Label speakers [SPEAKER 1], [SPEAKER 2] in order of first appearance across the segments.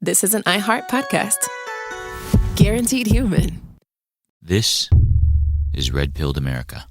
[SPEAKER 1] this is an iHeart podcast. Guaranteed human.
[SPEAKER 2] This is Red Pilled America.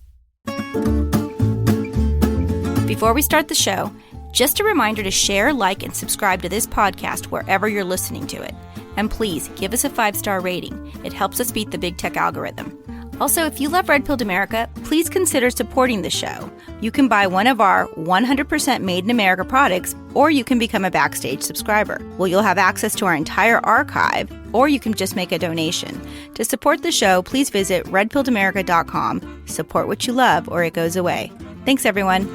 [SPEAKER 3] Before we start the show, just a reminder to share, like, and subscribe to this podcast wherever you're listening to it. And please, give us a 5-star rating. It helps us beat the big tech algorithm. Also, if you love Red Pilled America, please consider supporting the show. You can buy one of our 100% Made in America products, or you can become a Backstage subscriber. Well, you'll have access to our entire archive, or you can just make a donation. To support the show, please visit redpilledamerica.com. Support what you love, or it goes away. Thanks, everyone.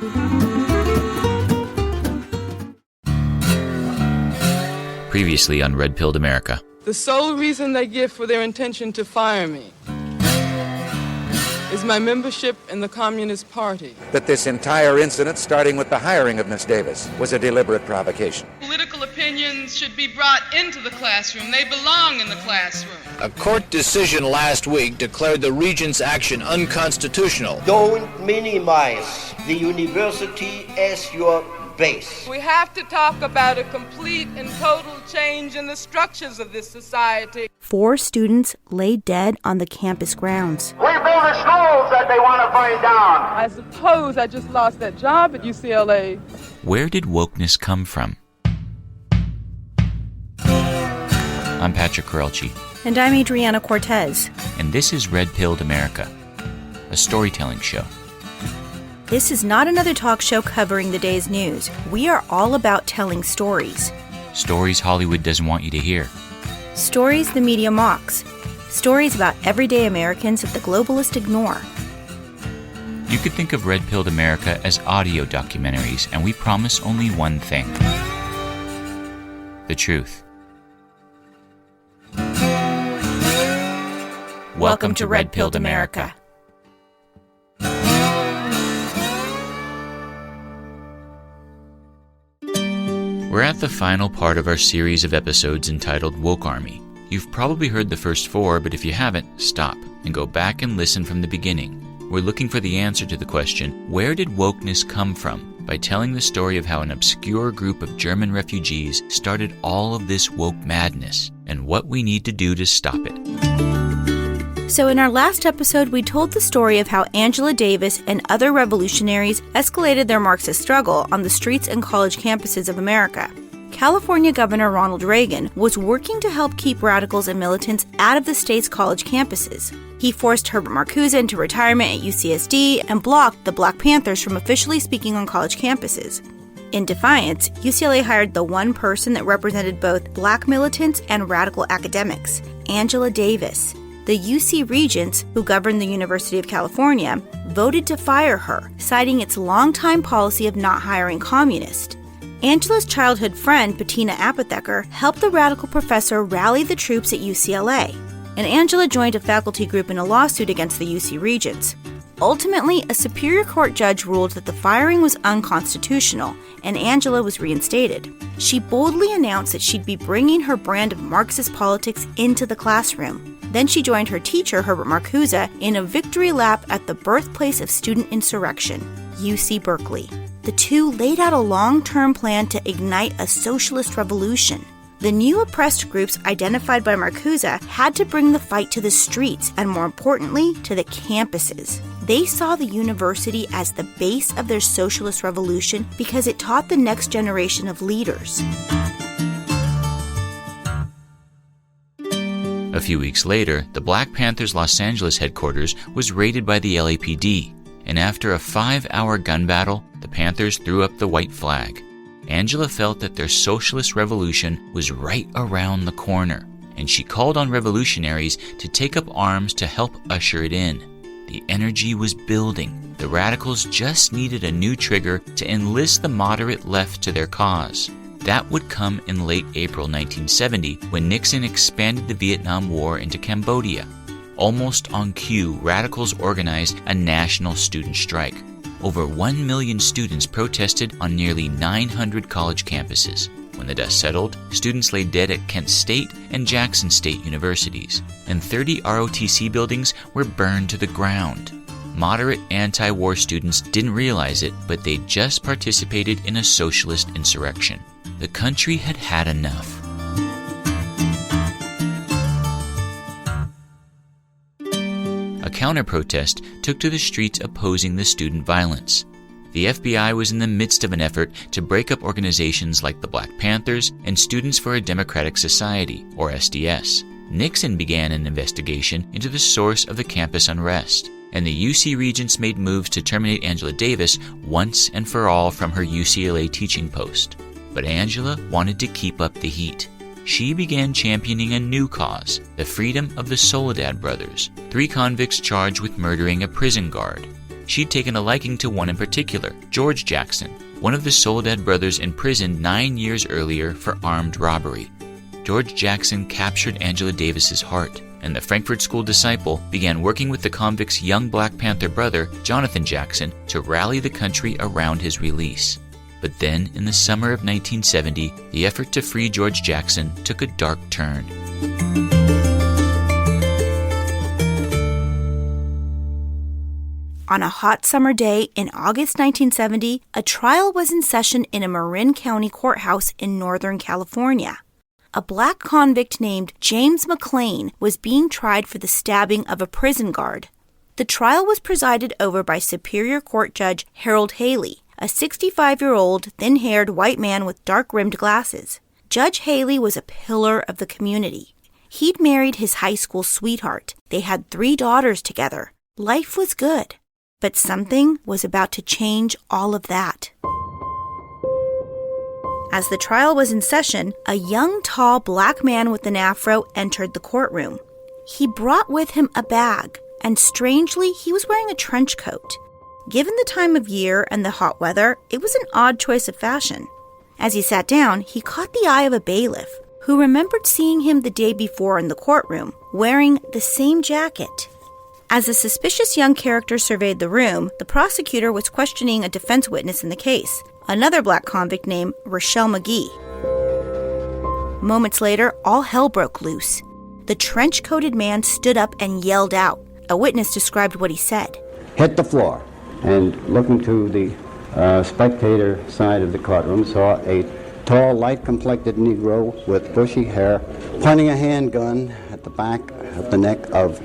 [SPEAKER 2] Previously on Red Pilled America.
[SPEAKER 4] The sole reason they give for their intention to fire me is my membership in the Communist Party.
[SPEAKER 5] That this entire incident, starting with the hiring of Miss Davis, was a deliberate provocation.
[SPEAKER 4] Political opinions should be brought into the classroom. They belong in the classroom.
[SPEAKER 6] A court decision last week declared the Regent's action unconstitutional.
[SPEAKER 7] Don't minimize the university as your base.
[SPEAKER 4] We have to talk about a complete and total change in the structures of this society.
[SPEAKER 3] 4 students lay dead on the campus grounds.
[SPEAKER 7] We build the schools that they want to burn down.
[SPEAKER 4] I suppose I just lost that job at UCLA.
[SPEAKER 2] Where did wokeness come from? I'm Patrick Corelchi.
[SPEAKER 3] And I'm Adriana Cortez.
[SPEAKER 2] And this is Red Pilled America, a storytelling show.
[SPEAKER 3] This is not another talk show covering the day's news. We are all about telling stories.
[SPEAKER 2] Stories Hollywood doesn't want you to hear.
[SPEAKER 3] Stories the media mocks. Stories about everyday Americans that the globalists ignore.
[SPEAKER 2] You could think of Red Pilled America as audio documentaries, and we promise only one thing. The truth. Welcome to Red Pilled America. We're at the final part of our series of episodes entitled Woke Army. You've probably heard the first 4, but if you haven't, stop and go back and listen from the beginning. We're looking for the answer to the question, where did wokeness come from? By telling the story of how an obscure group of German refugees started all of this woke madness, and what we need to do to stop it.
[SPEAKER 3] So in our last episode, we told the story of how Angela Davis and other revolutionaries escalated their Marxist struggle on the streets and college campuses of America. California Governor Ronald Reagan was working to help keep radicals and militants out of the state's college campuses. He forced Herbert Marcuse into retirement at UCSD and blocked the Black Panthers from officially speaking on college campuses. In defiance, UCLA hired the one person that represented both Black militants and radical academics, Angela Davis. The UC Regents, who governed the University of California, voted to fire her, citing its longtime policy of not hiring communists. Angela's childhood friend, Bettina Apotheker, helped the radical professor rally the troops at UCLA, and Angela joined a faculty group in a lawsuit against the UC Regents. Ultimately, a Superior Court judge ruled that the firing was unconstitutional, and Angela was reinstated. She boldly announced that she'd be bringing her brand of Marxist politics into the classroom. Then she joined her teacher, Herbert Marcuse, in a victory lap at the birthplace of student insurrection, UC Berkeley. The two laid out a long-term plan to ignite a socialist revolution. The new oppressed groups identified by Marcuse had to bring the fight to the streets and, more importantly, to the campuses. They saw the university as the base of their socialist revolution because it taught the next generation of leaders.
[SPEAKER 2] A few weeks later, the Black Panthers' Los Angeles headquarters was raided by the LAPD, and after a 5-hour gun battle, the Panthers threw up the white flag. Angela felt that their socialist revolution was right around the corner, and she called on revolutionaries to take up arms to help usher it in. The energy was building. The radicals just needed a new trigger to enlist the moderate left to their cause. That would come in late April 1970 when Nixon expanded the Vietnam War into Cambodia. Almost on cue, radicals organized a national student strike. Over 1 million students protested on nearly 900 college campuses. When the dust settled, students lay dead at Kent State and Jackson State universities, and 30 ROTC buildings were burned to the ground. Moderate anti-war students didn't realize it, but they just participated in a socialist insurrection. The country had had enough. counter-protest took to the streets opposing the student violence. The FBI was in the midst of an effort to break up organizations like the Black Panthers and Students for a Democratic Society, or SDS. Nixon began an investigation into the source of the campus unrest, and the UC Regents made moves to terminate Angela Davis once and for all from her UCLA teaching post. But Angela wanted to keep up the heat. She began championing a new cause, the freedom of the Soledad brothers, 3 convicts charged with murdering a prison guard. She'd taken a liking to one in particular, George Jackson, one of the Soledad brothers imprisoned 9 years earlier for armed robbery. George Jackson captured Angela Davis's heart, and the Frankfurt School disciple began working with the convict's young Black Panther brother, Jonathan Jackson, to rally the country around his release. But then, in the summer of 1970, the effort to free George Jackson took a dark turn.
[SPEAKER 3] On a hot summer day in August 1970, a trial was in session in a Marin County courthouse in Northern California. A black convict named James McLean was being tried for the stabbing of a prison guard. The trial was presided over by Superior Court Judge Harold Haley, a 65-year-old, thin-haired white man with dark-rimmed glasses. Judge Haley was a pillar of the community. He'd married his high school sweetheart. They had 3 daughters together. Life was good. But something was about to change all of that. As the trial was in session, a young, tall black man with an afro entered the courtroom. He brought with him a bag, and strangely, he was wearing a trench coat. Given the time of year and the hot weather, it was an odd choice of fashion. As he sat down, he caught the eye of a bailiff, who remembered seeing him the day before in the courtroom, wearing the same jacket. As the suspicious young character surveyed the room, the prosecutor was questioning a defense witness in the case, another black convict named Rochelle McGee. Moments later, all hell broke loose. The trench-coated man stood up and yelled out. A witness described what he said.
[SPEAKER 8] Hit the floor, and looking to the spectator side of the courtroom, saw a tall, light-complected Negro with bushy hair pointing a handgun at the back of the neck of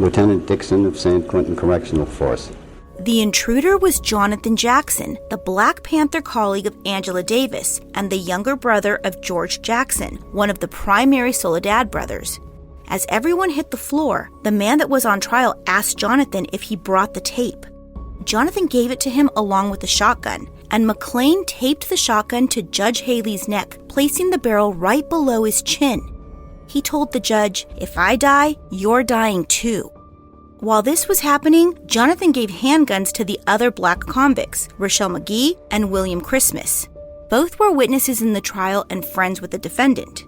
[SPEAKER 8] Lieutenant Dixon of San Quentin Correctional Force.
[SPEAKER 3] The intruder was Jonathan Jackson, the Black Panther colleague of Angela Davis and the younger brother of George Jackson, one of the primary Soledad brothers. As everyone hit the floor, the man that was on trial asked Jonathan if he brought the tape. Jonathan gave it to him along with the shotgun, and McLean taped the shotgun to Judge Haley's neck, placing the barrel right below his chin. He told the judge, "If I die, you're dying too." While this was happening, Jonathan gave handguns to the other black convicts, Rochelle McGee and William Christmas. Both were witnesses in the trial and friends with the defendant.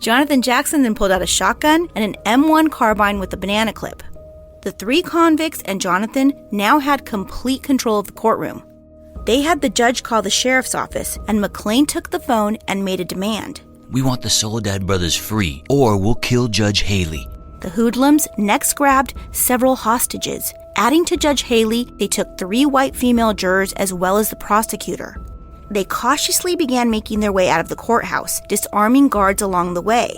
[SPEAKER 3] Jonathan Jackson then pulled out a shotgun and an M1 carbine with a banana clip. The 3 convicts and Jonathan now had complete control of the courtroom. They had the judge call the sheriff's office, and McLean took the phone and made a demand.
[SPEAKER 2] "We want the Soledad brothers free, or we'll kill Judge Haley."
[SPEAKER 3] The hoodlums next grabbed several hostages. Adding to Judge Haley, they took 3 white female jurors as well as the prosecutor. They cautiously began making their way out of the courthouse, disarming guards along the way.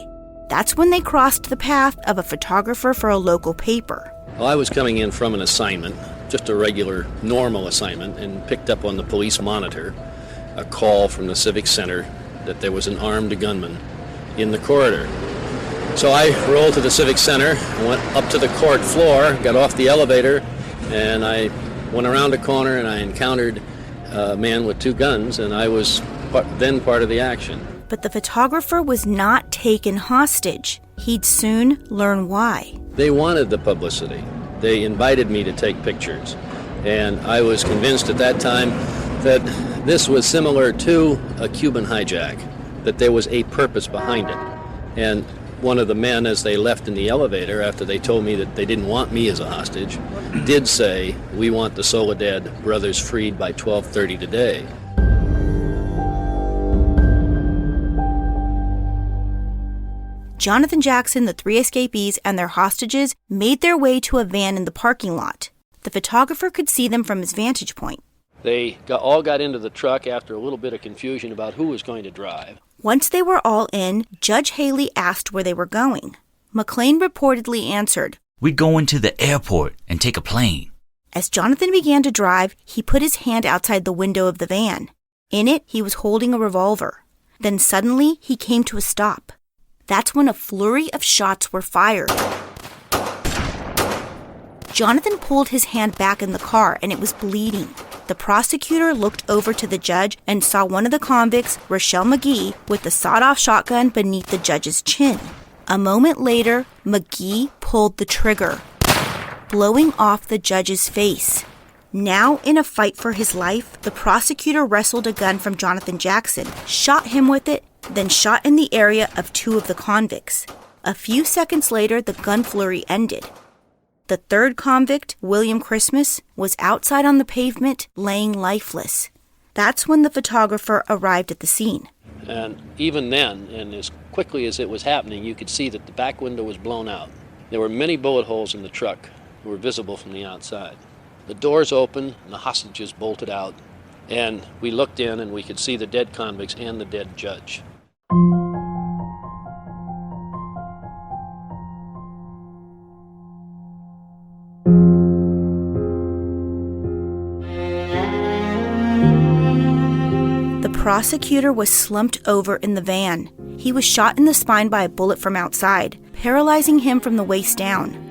[SPEAKER 3] That's when they crossed the path of a photographer for a local paper.
[SPEAKER 9] Well, I was coming in from an assignment, just a regular, normal assignment, and picked up on the police monitor a call from the Civic Center that there was an armed gunman in the corridor. So I rolled to the Civic Center, went up to the court floor, got off the elevator, and I went around a corner and I encountered a man with 2 guns, and I was then part of the action.
[SPEAKER 3] But the photographer was not taken hostage. He'd soon learn why.
[SPEAKER 9] They wanted the publicity. They invited me to take pictures, and I was convinced at that time that this was similar to a Cuban hijack, that there was a purpose behind it. And one of the men, as they left in the elevator, after they told me that they didn't want me as a hostage, did say, "We want the Soledad brothers freed by 12:30 today."
[SPEAKER 3] Jonathan Jackson, the 3 escapees, and their hostages made their way to a van in the parking lot. The photographer could see them from his vantage point.
[SPEAKER 9] They all got into the truck after a little bit of confusion about who was going to drive.
[SPEAKER 3] Once they were all in, Judge Haley asked where they were going. McLean reportedly answered,
[SPEAKER 2] We'd go into the airport and take a plane.
[SPEAKER 3] As Jonathan began to drive, he put his hand outside the window of the van. In it, he was holding a revolver. Then suddenly, he came to a stop. That's when a flurry of shots were fired. Jonathan pulled his hand back in the car and it was bleeding. The prosecutor looked over to the judge and saw one of the convicts, Rochelle McGee, with the sawed-off shotgun beneath the judge's chin. A moment later, McGee pulled the trigger, blowing off the judge's face. Now, in a fight for his life, the prosecutor wrestled a gun from Jonathan Jackson, shot him with it, then shot in the area of two of the convicts. A few seconds later, the gun flurry ended. The third convict, William Christmas, was outside on the pavement, laying lifeless. That's when the photographer arrived at the scene.
[SPEAKER 9] And even then, and as quickly as it was happening, you could see that the back window was blown out. There were many bullet holes in the truck that were visible from the outside. The doors opened and the hostages bolted out, and we looked in and we could see the dead convicts and the dead judge.
[SPEAKER 3] The prosecutor was slumped over in the van. He was shot in the spine by a bullet from outside, paralyzing him from the waist down.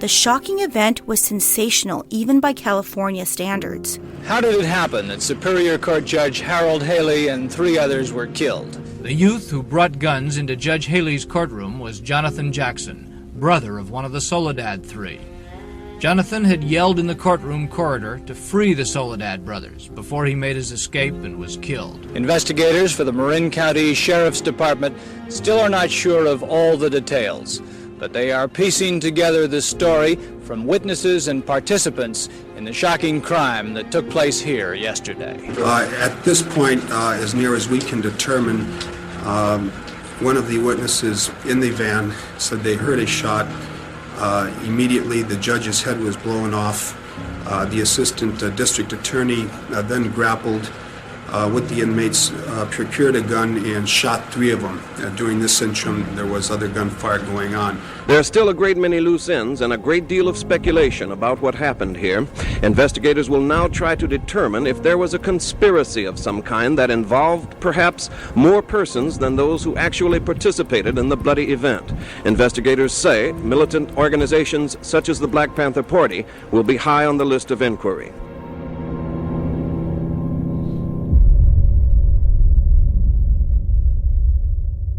[SPEAKER 3] The shocking event was sensational even by California standards.
[SPEAKER 6] How did it happen that Superior Court Judge Harold Haley and 3 others were killed?
[SPEAKER 10] The youth who brought guns into Judge Haley's courtroom was Jonathan Jackson, brother of one of the Soledad 3. Jonathan had yelled in the courtroom corridor to free the Soledad brothers before he made his escape and was killed.
[SPEAKER 6] Investigators for the Marin County Sheriff's Department still are not sure of all the details, but they are piecing together the story from witnesses and participants in the shocking crime that took place here yesterday.
[SPEAKER 11] At this point, as near as we can determine, one of the witnesses in the van said they heard a shot. Immediately, the judge's head was blown off. The assistant district attorney then grappled with the inmates, procured a gun, and shot 3 of them. During this interim, there was other gunfire going on.
[SPEAKER 12] There are still a great many loose ends and a great deal of speculation about what happened here. Investigators will now try to determine if there was a conspiracy of some kind that involved perhaps more persons than those who actually participated in the bloody event. Investigators say militant organizations such as the Black Panther Party will be high on the list of inquiry.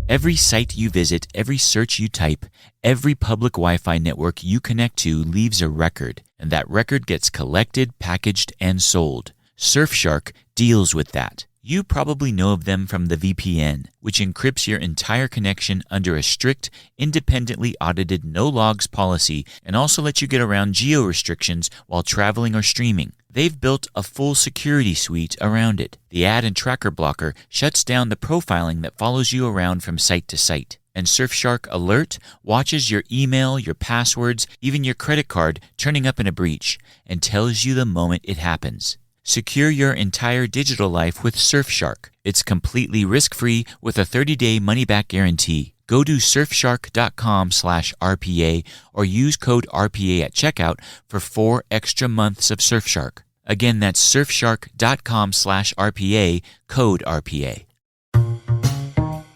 [SPEAKER 2] Every site you visit, every search you type, every public Wi-Fi network you connect to leaves a record, and that record gets collected, packaged, and sold. Surfshark deals with that. You probably know of them from the VPN, which encrypts your entire connection under a strict, independently audited no-logs policy and also lets you get around geo-restrictions while traveling or streaming. They've built a full security suite around it. The ad and tracker blocker shuts down the profiling that follows you around from site to site. And Surfshark Alert watches your email, your passwords, even your credit card turning up in a breach, and tells you the moment it happens. Secure your entire digital life with Surfshark. It's completely risk-free with a 30-day money-back guarantee. Go to surfshark.com/RPA or use code RPA at checkout for 4 extra months of Surfshark. Again, that's surfshark.com/RPA, code RPA.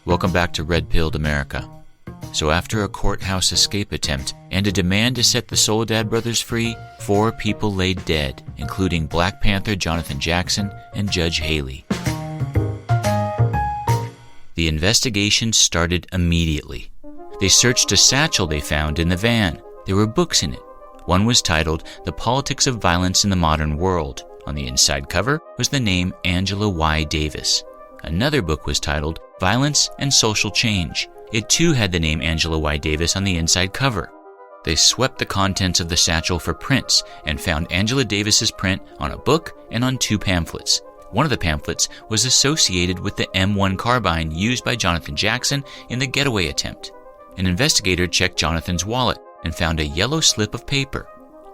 [SPEAKER 2] Welcome back to Red Pilled America. So after a courthouse escape attempt and a demand to set the Soledad brothers free, 4 people lay dead, including Black Panther Jonathan Jackson and Judge Haley. The investigation started immediately. They searched a satchel they found in the van. There were books in it. One was titled The Politics of Violence in the Modern World. On the inside cover was the name Angela Y. Davis. Another book was titled Violence and Social Change. It too had the name Angela Y. Davis on the inside cover. They swept the contents of the satchel for prints and found Angela Davis's print on a book and on 2 pamphlets. One of the pamphlets was associated with the M1 carbine used by Jonathan Jackson in the getaway attempt. An investigator checked Jonathan's wallet and found a yellow slip of paper.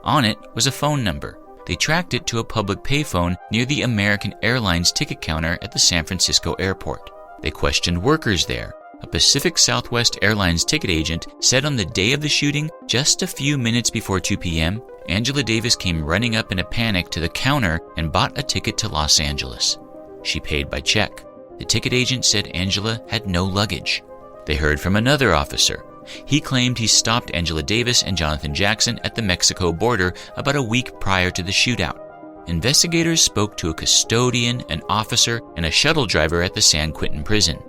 [SPEAKER 2] On it was a phone number. They tracked it to a public payphone near the American Airlines ticket counter at the San Francisco airport. They questioned workers there. A Pacific Southwest Airlines ticket agent said on the day of the shooting, just a few minutes before 2 p.m., Angela Davis came running up in a panic to the counter and bought a ticket to Los Angeles. She paid by check. The ticket agent said Angela had no luggage. They heard from another officer. He claimed he stopped Angela Davis and Jonathan Jackson at the Mexico border about a week prior to the shootout. Investigators spoke to a custodian, an officer, and a shuttle driver at the San Quentin prison.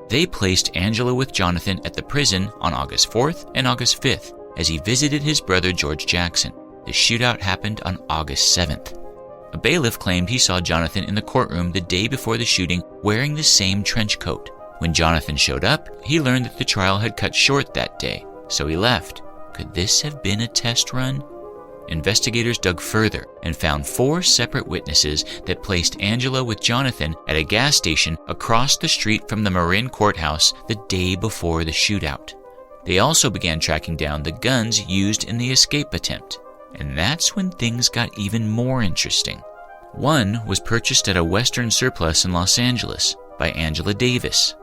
[SPEAKER 2] They placed Angela with Jonathan at the prison on August 4th and August 5th as he visited his brother George Jackson. The shootout happened on August 7th. A bailiff claimed he saw Jonathan in the courtroom the day before the shooting wearing the same trench coat. When Jonathan showed up, he learned that the trial had cut short that day, so he left. Could this have been a test run? Investigators dug further and found 4 separate witnesses that placed Angela with Jonathan at a gas station across the street from the Marin courthouse the day before the shootout. They also began tracking down the guns used in the escape attempt. And that's when things got even more interesting. One was purchased at a Western surplus in Los Angeles by Angela Davis.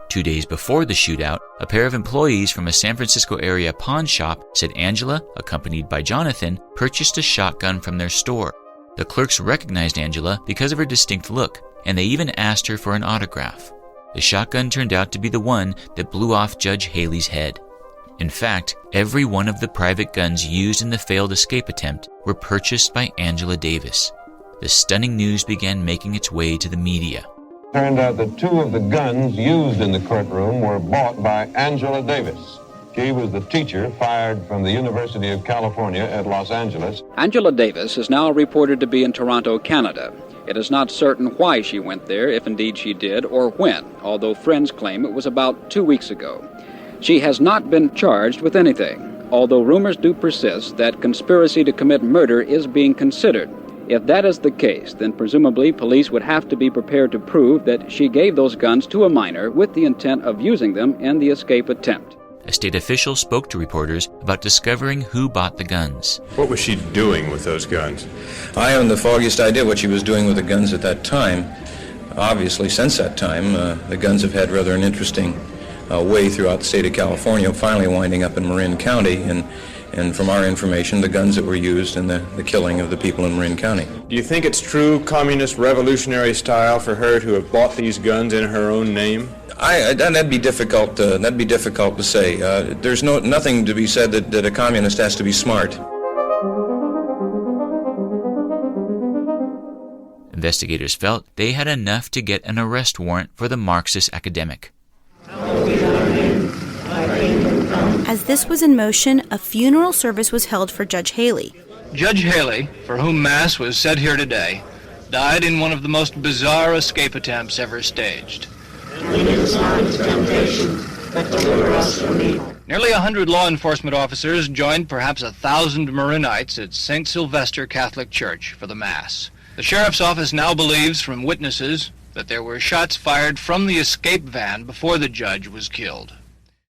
[SPEAKER 2] 2 days before the shootout, a pair of employees from a San Francisco area pawn shop said Angela, accompanied by Jonathan, purchased a shotgun from their store. The clerks recognized Angela because of her distinct look, and they even asked her for an autograph. The shotgun turned out to be the one that blew off Judge Haley's head. In fact, every one of the private guns used in the failed escape attempt were purchased by Angela Davis. The stunning news began making its way to the media.
[SPEAKER 13] Turned out that 2 of the guns used in the courtroom were bought by Angela Davis. She was the teacher fired from the University of California at Los Angeles.
[SPEAKER 14] Angela Davis is now reported to be in Toronto, Canada. It is not certain why she went there, if indeed she did, or when, although friends claim it was about 2 weeks ago. She has not been charged with anything, although rumors do persist that conspiracy to commit murder is being considered. If that is the case, then presumably police would have to be prepared to prove that she gave those guns to a minor with the intent of using them in the escape attempt.
[SPEAKER 2] A state official spoke to reporters about discovering who bought the guns.
[SPEAKER 15] What was she doing with those guns?
[SPEAKER 16] I haven't the foggiest idea what she was doing with the guns at that time. Obviously, since that time, the guns have had rather an interesting way throughout the state of California, finally winding up in Marin County, and from our information, the guns that were used in the killing of the people in Marin County.
[SPEAKER 15] Do you think it's true communist revolutionary style for her to have bought these guns in her own name?
[SPEAKER 16] That'd be difficult. That'd be difficult to say. There's nothing to be said that a communist has to be smart.
[SPEAKER 2] Investigators felt they had enough to get an arrest warrant for the Marxist academic.
[SPEAKER 3] As this was in motion, a funeral service was held for Judge Haley.
[SPEAKER 10] Judge Haley, for whom Mass was said here today, died in one of the most bizarre escape attempts ever staged. Nearly 100 law enforcement officers joined perhaps 1,000 Marinites at St. Sylvester Catholic Church for the Mass. The sheriff's office now believes from witnesses that there were shots fired from the escape van before the judge was killed.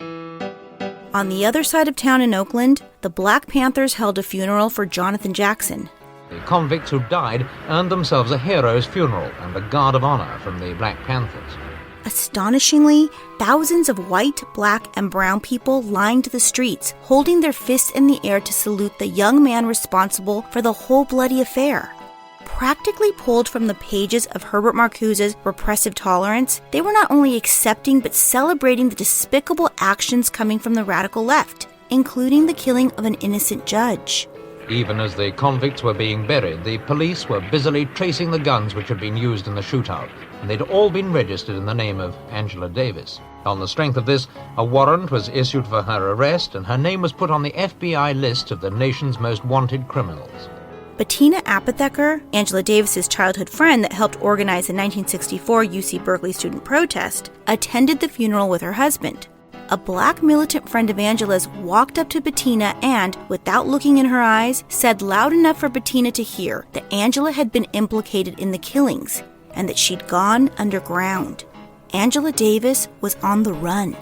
[SPEAKER 3] On the other side of town in Oakland, the Black Panthers held a funeral for Jonathan Jackson.
[SPEAKER 17] The convicts who died earned themselves a hero's funeral and a guard of honor from the Black Panthers.
[SPEAKER 3] Astonishingly, thousands of white, black, and brown people lined the streets, holding their fists in the air to salute the young man responsible for the whole bloody affair. Practically pulled from the pages of Herbert Marcuse's Repressive Tolerance, they were not only accepting but celebrating the despicable actions coming from the radical left, including the killing of an innocent judge.
[SPEAKER 17] Even as the convicts were being buried, the police were busily tracing the guns which had been used in the shootout, and they'd all been registered in the name of Angela Davis. On the strength of this, a warrant was issued for her arrest, and her name was put on the FBI list of the nation's most wanted criminals.
[SPEAKER 3] Bettina Apotheker, Angela Davis's childhood friend that helped organize the 1964 UC Berkeley student protest, attended the funeral with her husband. A black militant friend of Angela's walked up to Bettina and, without looking in her eyes, said loud enough for Bettina to hear that Angela had been implicated in the killings and that she'd gone underground. Angela Davis was on the run.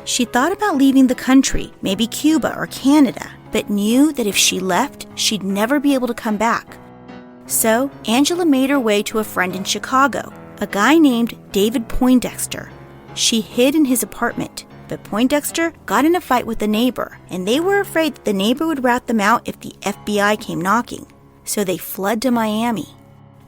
[SPEAKER 3] She thought about leaving the country, maybe Cuba or Canada, but knew that if she left, she'd never be able to come back. So, Angela made her way to a friend in Chicago, a guy named David Poindexter. She hid in his apartment, but Poindexter got in a fight with the neighbor, and they were afraid that the neighbor would rat them out if the FBI came knocking, so they fled to Miami.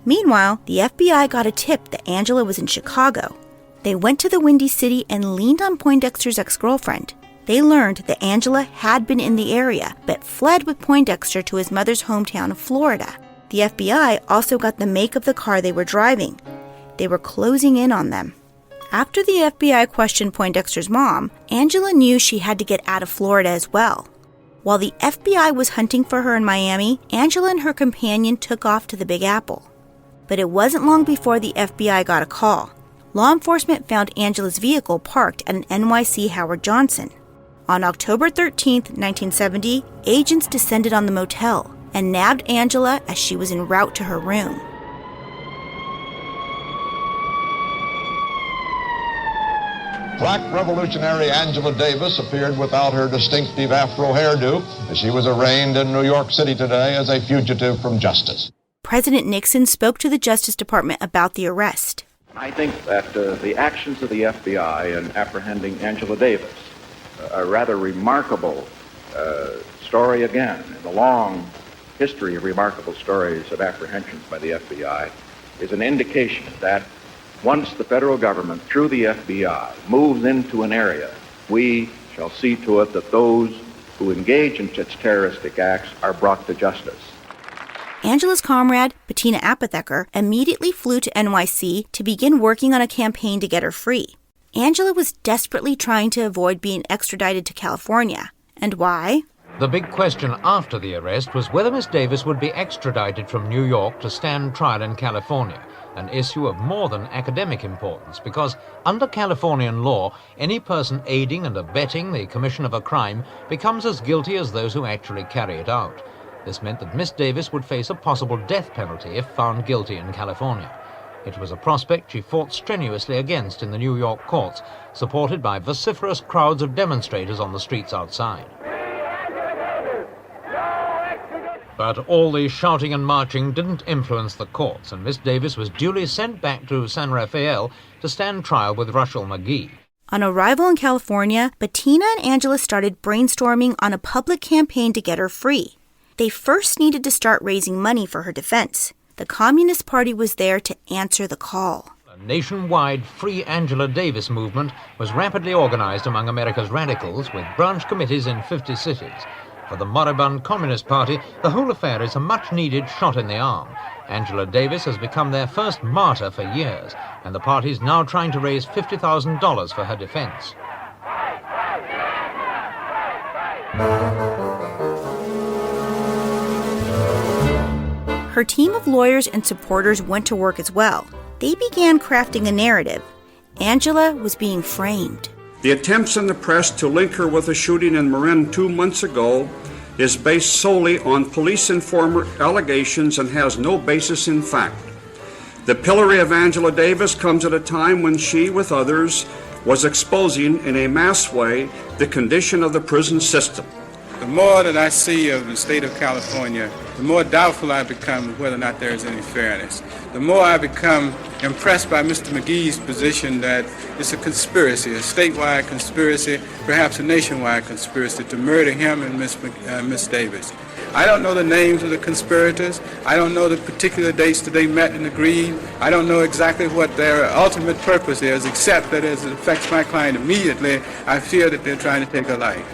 [SPEAKER 3] Meanwhile, the FBI got a tip that Angela was in Chicago. They went to the Windy City and leaned on Poindexter's ex-girlfriend. They learned that Angela had been in the area, but fled with Poindexter to his mother's hometown of Florida. The FBI also got the make of the car they were driving. They were closing in on them. After the FBI questioned Poindexter's mom, Angela knew she had to get out of Florida as well. While the FBI was hunting for her in Miami, Angela and her companion took off to the Big Apple. But it wasn't long before the FBI got a call. Law enforcement found Angela's vehicle parked at an NYC Howard Johnson. On October 13, 1970, agents descended on the motel and nabbed Angela as she was en route to her room.
[SPEAKER 13] Black revolutionary Angela Davis appeared without her distinctive afro hairdo as she was arraigned in New York City today as a fugitive from justice.
[SPEAKER 3] President Nixon spoke to the Justice Department about the arrest.
[SPEAKER 18] I think that the actions of the FBI in apprehending Angela Davis, a rather remarkable story again, in the long history of remarkable stories of apprehensions by the FBI, is an indication that once the federal government, through the FBI, moves into an area, we shall see to it that those who engage in such terroristic acts are brought to justice.
[SPEAKER 3] Angela's comrade, Bettina Apotheker, immediately flew to NYC to begin working on a campaign to get her free. Angela was desperately trying to avoid being extradited to California. And why?
[SPEAKER 17] The big question after the arrest was whether Miss Davis would be extradited from New York to stand trial in California, an issue of more than academic importance, because under Californian law, any person aiding and abetting the commission of a crime becomes as guilty as those who actually carry it out. This meant that Miss Davis would face a possible death penalty if found guilty in California. It was a prospect she fought strenuously against in the New York courts, supported by vociferous crowds of demonstrators on the streets outside. But all the shouting and marching didn't influence the courts, and Miss Davis was duly sent back to San Rafael to stand trial with Russell McGee.
[SPEAKER 3] On arrival in California, Bettina and Angela started brainstorming on a public campaign to get her free. They first needed to start raising money for her defense. The Communist Party was there to answer the call.
[SPEAKER 17] A nationwide Free Angela Davis movement was rapidly organized among America's radicals, with branch committees in 50 cities. For the moribund Communist Party, the whole affair is a much-needed shot in the arm. Angela Davis has become their first martyr for years, and the party's now trying to raise $50,000 for her defense.
[SPEAKER 3] Her team of lawyers and supporters went to work as well. They began crafting a narrative. Angela was being framed.
[SPEAKER 11] The attempts in the press to link her with a shooting in Marin 2 months ago is based solely on police informer allegations and has no basis in fact. The pillory of Angela Davis comes at a time when she, with others, was exposing in a mass way the condition of the prison system.
[SPEAKER 19] The more that I see of the state of California, the more doubtful I become of whether or not there is any fairness. The more I become impressed by Mr. McGee's position that it's a conspiracy, a statewide conspiracy, perhaps a nationwide conspiracy to murder him and Miss Davis. I don't know the names of the conspirators. I don't know the particular dates that they met and agreed. I don't know exactly what their ultimate purpose is, except that as it affects my client immediately, I fear that they're trying to take her life.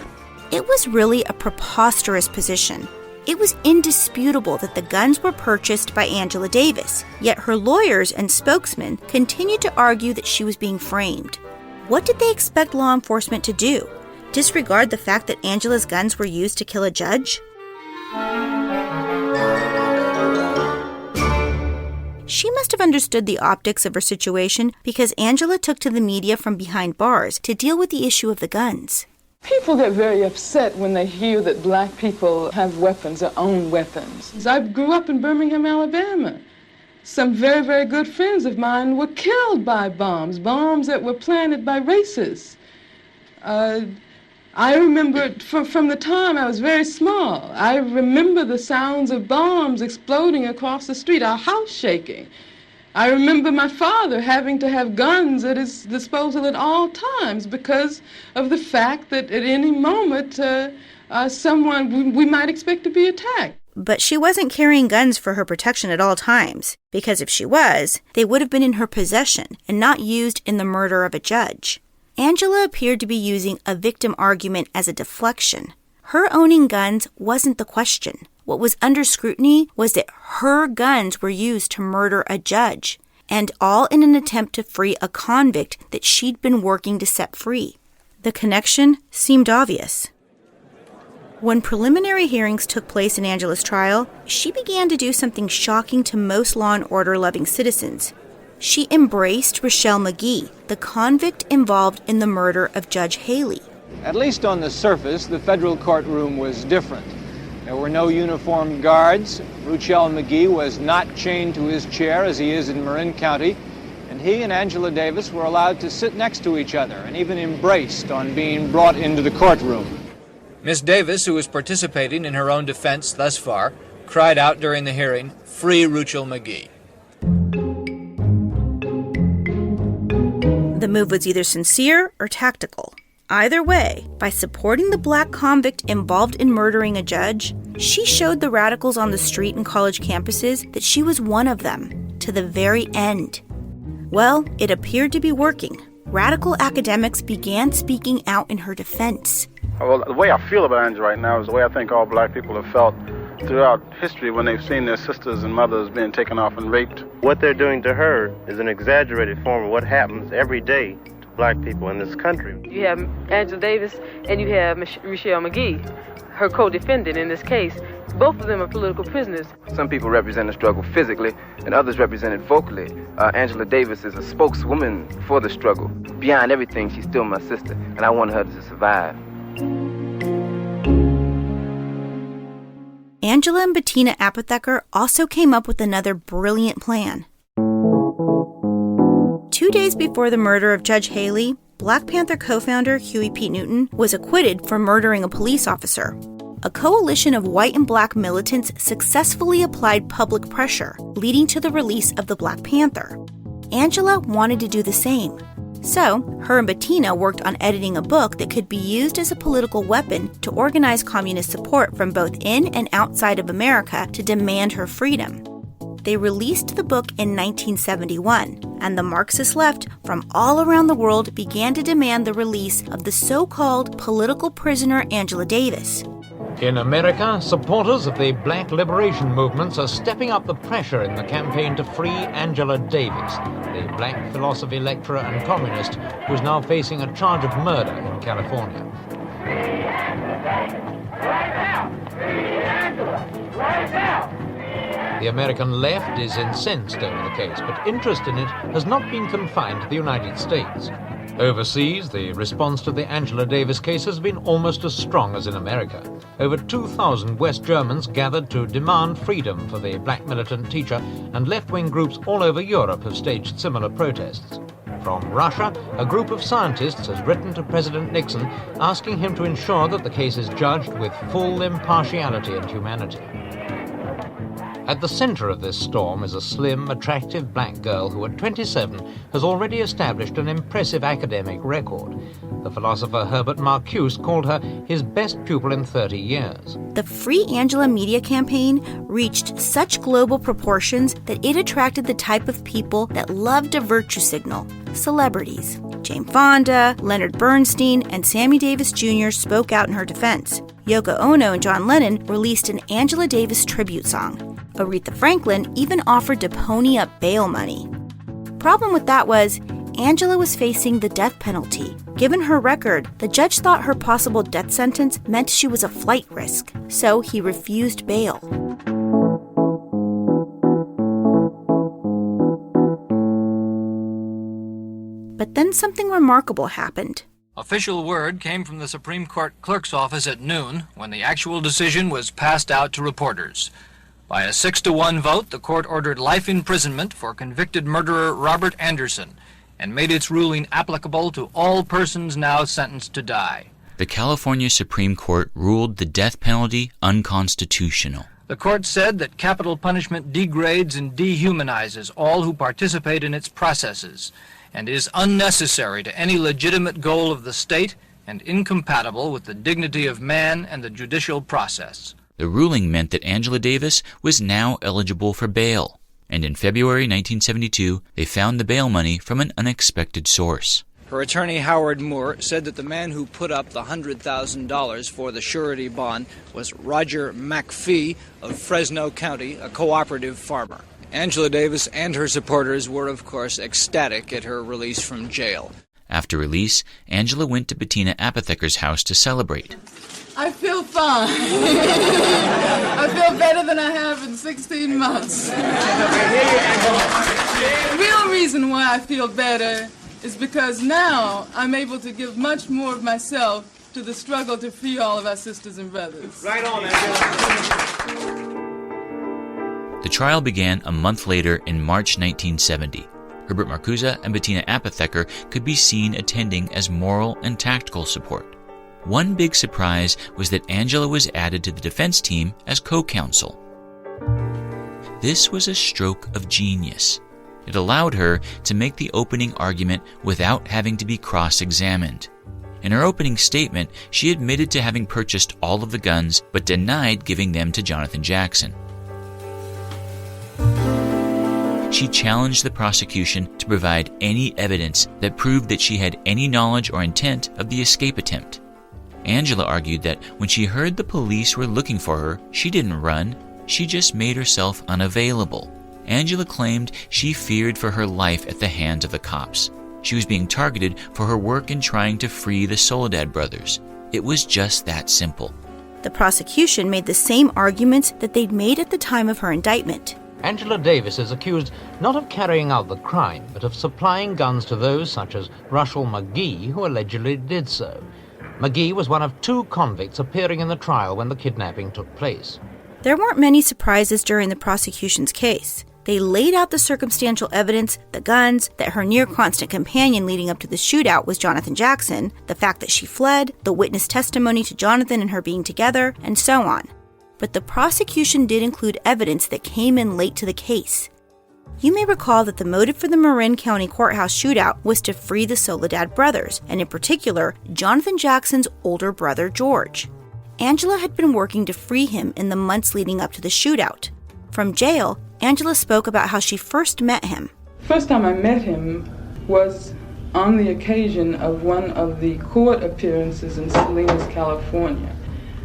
[SPEAKER 3] It was really a preposterous position. It was indisputable that the guns were purchased by Angela Davis, yet her lawyers and spokesmen continued to argue that she was being framed. What did they expect law enforcement to do? Disregard the fact that Angela's guns were used to kill a judge? She must have understood the optics of her situation because Angela took to the media from behind bars to deal with the issue of the guns.
[SPEAKER 20] People get very upset when they hear that black people have weapons or own weapons. I grew up in Birmingham, Alabama. Some very, very good friends of mine were killed by bombs that were planted by racists. I remember from the time I was very small, I remember the sounds of bombs exploding across the street, our house shaking. I remember my father having to have guns at his disposal at all times because of the fact that at any moment we might expect to be attacked.
[SPEAKER 3] But she wasn't carrying guns for her protection at all times, because if she was, they would have been in her possession and not used in the murder of a judge. Angela appeared to be using a victim argument as a deflection. Her owning guns wasn't the question. What was under scrutiny was that her guns were used to murder a judge, and all in an attempt to free a convict that she'd been working to set free. The connection seemed obvious. When preliminary hearings took place in Angela's trial, she began to do something shocking to most law and order-loving citizens. She embraced Rochelle McGee, the convict involved in the murder of Judge Haley.
[SPEAKER 6] At least on the surface, the federal courtroom was different. There were no uniformed guards. Rochelle McGee was not chained to his chair as he is in Marin County, and he and Angela Davis were allowed to sit next to each other and even embraced on being brought into the courtroom.
[SPEAKER 10] Miss Davis, who was participating in her own defense thus far, cried out during the hearing, "Free Rochelle McGee."
[SPEAKER 3] The move was either sincere or tactical. Either way, by supporting the black convict involved in murdering a judge, she showed the radicals on the street and college campuses that she was one of them, to the very end. Well, it appeared to be working. Radical academics began speaking out in her defense.
[SPEAKER 21] Well, the way I feel about Angela right now is the way I think all black people have felt throughout history when they've seen their sisters and mothers being taken off and raped.
[SPEAKER 22] What they're doing to her is an exaggerated form of what happens every day to black people in this country.
[SPEAKER 23] You have Angela Davis and you have Rochelle McGee, her co-defendant in this case. Both of them are political prisoners.
[SPEAKER 24] Some people represent the struggle physically and others represent it vocally. Angela Davis is a spokeswoman for the struggle. Beyond everything, she's still my sister, and I want her to survive.
[SPEAKER 3] Angela and Bettina Apotheker also came up with another brilliant plan. 2 days before the murder of Judge Haley, Black Panther co-founder Huey P. Newton was acquitted for murdering a police officer. A coalition of white and black militants successfully applied public pressure, leading to the release of the Black Panther. Angela wanted to do the same. So, her and Bettina worked on editing a book that could be used as a political weapon to organize communist support from both in and outside of America to demand her freedom. They released the book in 1971, and the Marxist left from all around the world began to demand the release of the so-called political prisoner Angela Davis.
[SPEAKER 17] In America, supporters of the black liberation movements are stepping up the pressure in the campaign to free Angela Davis, the black philosophy lecturer and communist who is now facing a charge of murder in California.
[SPEAKER 7] Right now! Free Angela! Right now!
[SPEAKER 17] The American left is incensed over the case, but interest in it has not been confined to the United States. Overseas, the response to the Angela Davis case has been almost as strong as in America. Over 2,000 West Germans gathered to demand freedom for the black militant teacher, and left-wing groups all over Europe have staged similar protests. From Russia, a group of scientists has written to President Nixon asking him to ensure that the case is judged with full impartiality and humanity. At the center of this storm is a slim, attractive black girl who at 27 has already established an impressive academic record. The philosopher Herbert Marcuse called her his best pupil in 30 years.
[SPEAKER 3] The Free Angela media campaign reached such global proportions that it attracted the type of people that loved a virtue signal: celebrities. Jane Fonda, Leonard Bernstein, and Sammy Davis Jr. spoke out in her defense. Yoko Ono and John Lennon released an Angela Davis tribute song. Aretha Franklin even offered to pony up bail money. Problem with that was, Angela was facing the death penalty. Given her record, the judge thought her possible death sentence meant she was a flight risk, so he refused bail. But then something remarkable happened.
[SPEAKER 10] Official word came from the Supreme Court clerk's office at noon when the actual decision was passed out to reporters. By a 6-1 vote, the court ordered life imprisonment for convicted murderer Robert Anderson and made its ruling applicable to all persons now sentenced to die.
[SPEAKER 2] The California Supreme Court ruled the death penalty unconstitutional.
[SPEAKER 10] The court said that capital punishment degrades and dehumanizes all who participate in its processes and is unnecessary to any legitimate goal of the state and incompatible with the dignity of man and the judicial process.
[SPEAKER 2] The ruling meant that Angela Davis was now eligible for bail, and in February 1972, they found the bail money from an unexpected source.
[SPEAKER 6] Her attorney, Howard Moore, said that the man who put up the $100,000 for the surety bond was Roger McPhee of Fresno County, a cooperative farmer. Angela Davis and her supporters were, of course, ecstatic at her release from jail.
[SPEAKER 2] After release, Angela went to Bettina Apotheker's house to celebrate.
[SPEAKER 20] I feel fine. I feel better than I have in 16 months. The real reason why I feel better is because now I'm able to give much more of myself to the struggle to free all of our sisters and brothers.
[SPEAKER 7] Right on,
[SPEAKER 2] The trial began a month later in March 1970. Herbert Marcuse and Bettina Apotheker could be seen attending as moral and tactical support. One big surprise was that Angela was added to the defense team as co-counsel. This was a stroke of genius. It allowed her to make the opening argument without having to be cross-examined. In her opening statement, she admitted to having purchased all of the guns, but denied giving them to Jonathan Jackson. She challenged the prosecution to provide any evidence that proved that she had any knowledge or intent of the escape attempt. Angela argued that when she heard the police were looking for her, she didn't run, she just made herself unavailable. Angela claimed she feared for her life at the hands of the cops. She was being targeted for her work in trying to free the Soledad brothers. It was just that simple.
[SPEAKER 3] The prosecution made the same arguments that they'd made at the time of her indictment.
[SPEAKER 17] Angela Davis is accused not of carrying out the crime, but of supplying guns to those such as Russell McGee, who allegedly did so. McGee was one of 2 convicts appearing in the trial when the kidnapping took place.
[SPEAKER 3] There weren't many surprises during the prosecution's case. They laid out the circumstantial evidence, the guns, that her near-constant companion leading up to the shootout was Jonathan Jackson, the fact that she fled, the witness testimony to Jonathan and her being together, and so on. But the prosecution did include evidence that came in late to the case. You may recall that the motive for the Marin County Courthouse shootout was to free the Soledad brothers, and in particular, Jonathan Jackson's older brother, George. Angela had been working to free him in the months leading up to the shootout. From jail, Angela spoke about how she first met him.
[SPEAKER 20] First time I met him was on the occasion of one of the court appearances in Salinas, California.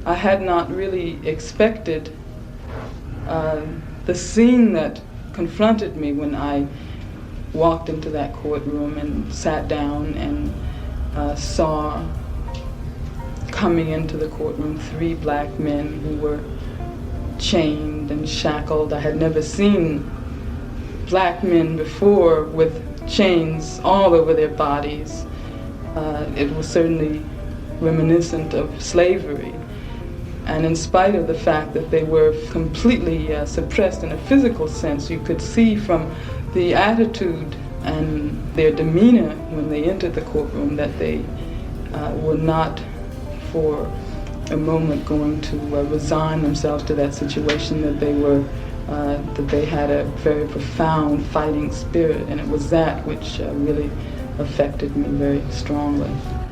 [SPEAKER 20] I had not really expected the scene that confronted me when I walked into that courtroom and sat down and saw coming into the courtroom 3 black men who were chained and shackled. I had never seen black men before with chains all over their bodies. It was certainly reminiscent of slavery. And in spite of the fact that they were completely suppressed in a physical sense, you could see from the attitude and their demeanor when they entered the courtroom that they were not for a moment going to resign themselves to that situation, that they had a very profound fighting spirit, and it was that which really affected me very strongly.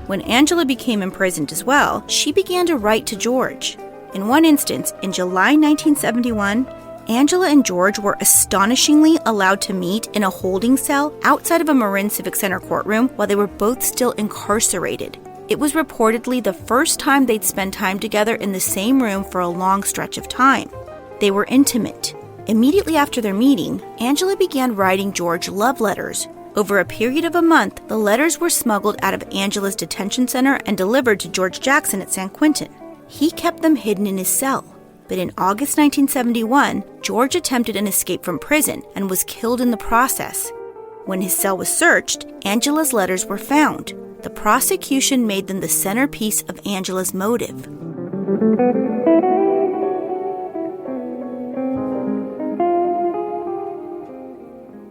[SPEAKER 3] When Angela became imprisoned as well, she began to write to George. In one instance, in July 1971, Angela and George were astonishingly allowed to meet in a holding cell outside of a Marin Civic Center courtroom while they were both still incarcerated. It was reportedly the first time they'd spend time together in the same room for a long stretch of time. They were intimate. Immediately after their meeting, Angela began writing George love letters. Over a period of a month, the letters were smuggled out of Angela's detention center and delivered to George Jackson at San Quentin. He kept them hidden in his cell. But in August 1971, George attempted an escape from prison and was killed in the process. When his cell was searched, Angela's letters were found. The prosecution made them the centerpiece of Angela's motive.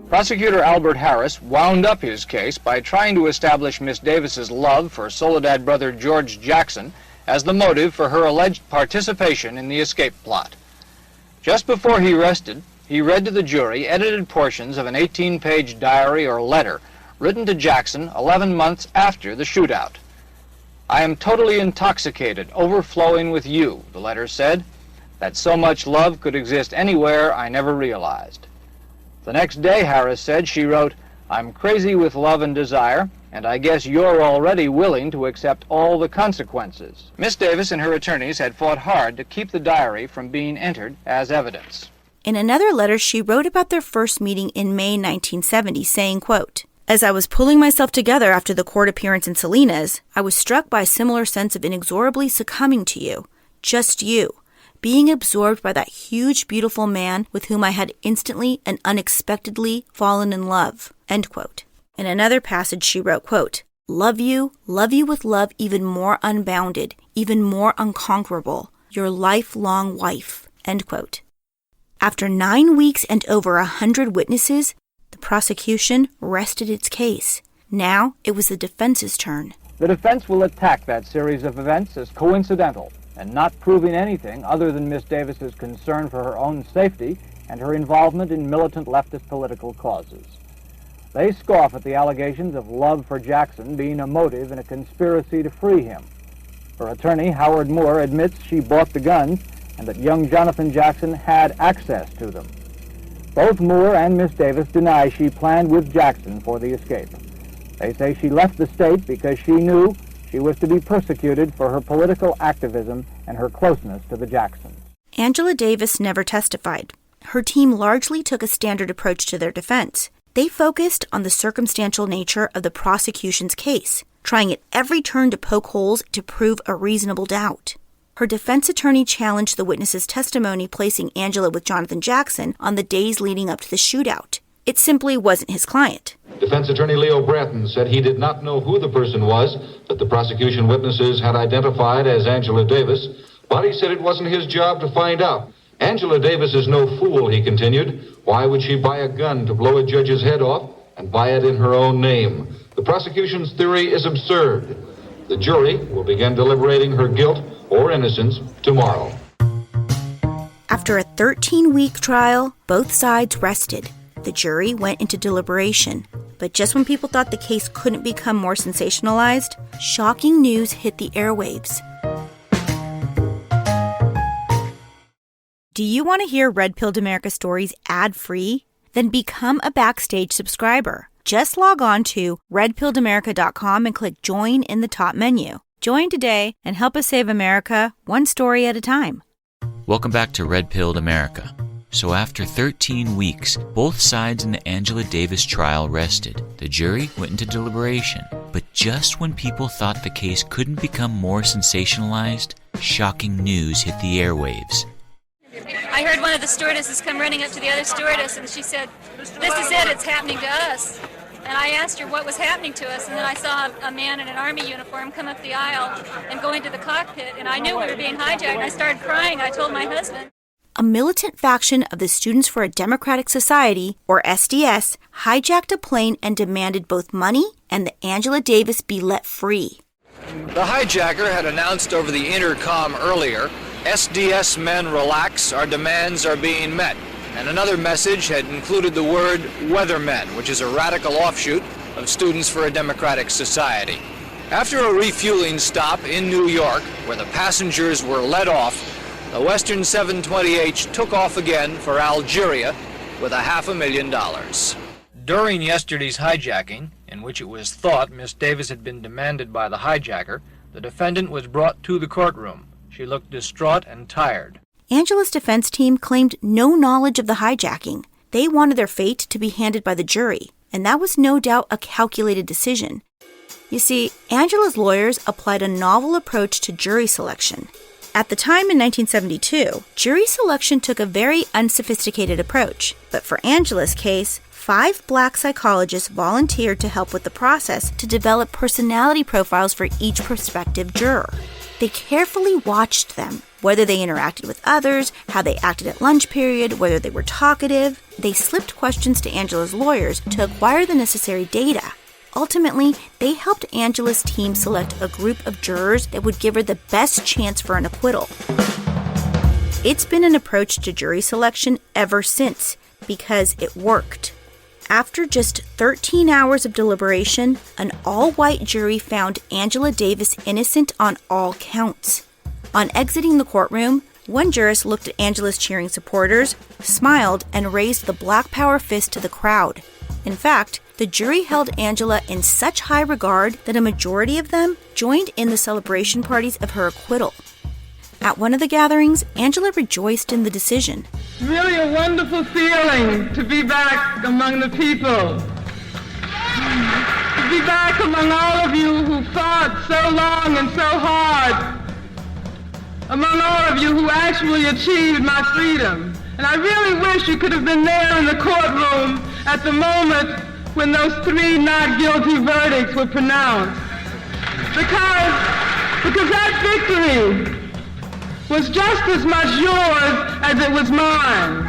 [SPEAKER 1] Prosecutor Albert Harris wound up his case by trying to establish Miss Davis's love for Soledad brother George Jackson as the motive for her alleged participation in the escape plot. Just before he rested, he read to the jury edited portions of an 18-page diary or letter written to Jackson 11 months after the shootout. "I am totally intoxicated, overflowing with you," the letter said. "That so much love could exist anywhere I never realized." The next day, Harris said, she wrote, "I'm crazy with love and desire, and I guess you're already willing to accept all the consequences." Miss Davis and her attorneys had fought hard to keep the diary from being entered as evidence.
[SPEAKER 3] In another letter, she wrote about their first meeting in May 1970, saying, quote, "As I was pulling myself together after the court appearance in Salinas, I was struck by a similar sense of inexorably succumbing to you, just you, being absorbed by that huge, beautiful man with whom I had instantly and unexpectedly fallen in love," end quote. In another passage, she wrote, quote, love you with love even more unbounded, even more unconquerable, your lifelong wife," end quote. After 9 weeks and over 100 witnesses, the prosecution rested its case. Now it was the defense's turn.
[SPEAKER 1] The defense will attack that series of events as coincidental and not proving anything other than Miss Davis's concern for her own safety and her involvement in militant leftist political causes. They scoff at the allegations of love for Jackson being a motive in a conspiracy to free him. Her attorney, Howard Moore, admits she bought the guns and that young Jonathan Jackson had access to them. Both Moore and Miss Davis deny she planned with Jackson for the escape. They say she left the state because she knew she was to be persecuted for her political activism and her closeness to the Jacksons.
[SPEAKER 3] Angela Davis never testified. Her team largely took a standard approach to their defense. They focused on the circumstantial nature of the prosecution's case, trying at every turn to poke holes to prove a reasonable doubt. Her defense attorney challenged the witness's testimony placing Angela with Jonathan Jackson on the days leading up to the shootout. It simply wasn't his client.
[SPEAKER 13] Defense attorney Leo Bratton said he did not know who the person was that the prosecution witnesses had identified as Angela Davis, but he said it wasn't his job to find out. Angela Davis is no fool, he continued. Why would she buy a gun to blow a judge's head off and buy it in her own name? The prosecution's theory is absurd. The jury will begin deliberating her guilt or innocence tomorrow.
[SPEAKER 3] After a 13-week trial, both sides rested. The jury went into deliberation. But just when people thought the case couldn't become more sensationalized, shocking news hit the airwaves. Do you want to hear Red Pilled America stories ad-free? Then become a Backstage subscriber. Just log on to redpilledamerica.com and click Join in the top menu. Join today and help us save America one story at a time.
[SPEAKER 2] Welcome back to Red Pilled America. So after 13 weeks, both sides in the Angela Davis trial rested. The jury went into deliberation. But just when people thought the case couldn't become more sensationalized, shocking news hit the airwaves.
[SPEAKER 4] I heard one of the stewardesses come running up to the other stewardess, and she said, "This is it, it's happening to us." And I asked her what was happening to us, and then I saw a man in an army uniform come up the aisle and go into the cockpit, and I knew we were being hijacked. I started crying. I told my husband.
[SPEAKER 3] A militant faction of the Students for a Democratic Society, or SDS, hijacked a plane and demanded both money and that Angela Davis be let free.
[SPEAKER 1] The hijacker had announced over the intercom earlier, "SDS men relax, our demands are being met." And another message had included the word weathermen, which is a radical offshoot of Students for a Democratic Society. After a refueling stop in New York, where the passengers were let off, the Western 720H took off again for Algeria with $500,000. During yesterday's hijacking, in which it was thought Miss Davis had been demanded by the hijacker, the defendant was brought to the courtroom. She looked distraught and tired.
[SPEAKER 3] Angela's defense team claimed no knowledge of the hijacking. They wanted their fate to be handed by the jury, and that was no doubt a calculated decision. You see, Angela's lawyers applied a novel approach to jury selection. At the time in 1972, jury selection took a very unsophisticated approach. But for Angela's case, 5 black psychologists volunteered to help with the process to develop personality profiles for each prospective juror. They carefully watched them, whether they interacted with others, how they acted at lunch period, whether they were talkative. They slipped questions to Angela's lawyers to acquire the necessary data. Ultimately, they helped Angela's team select a group of jurors that would give her the best chance for an acquittal. It's been an approach to jury selection ever since, because it worked. After just 13 hours of deliberation, an all-white jury found Angela Davis innocent on all counts. On exiting the courtroom, one jurist looked at Angela's cheering supporters, smiled, and raised the Black Power fist to the crowd. In fact, the jury held Angela in such high regard that a majority of them joined in the celebration parties of her acquittal. At one of the gatherings, Angela rejoiced in the decision.
[SPEAKER 20] Really a wonderful feeling to be back among the people. To be back among all of you who fought so long and so hard. Among all of you who actually achieved my freedom. And I really wish you could have been there in the courtroom at the moment when those 3 not guilty verdicts were pronounced. Because that victory was just as much yours as it was mine.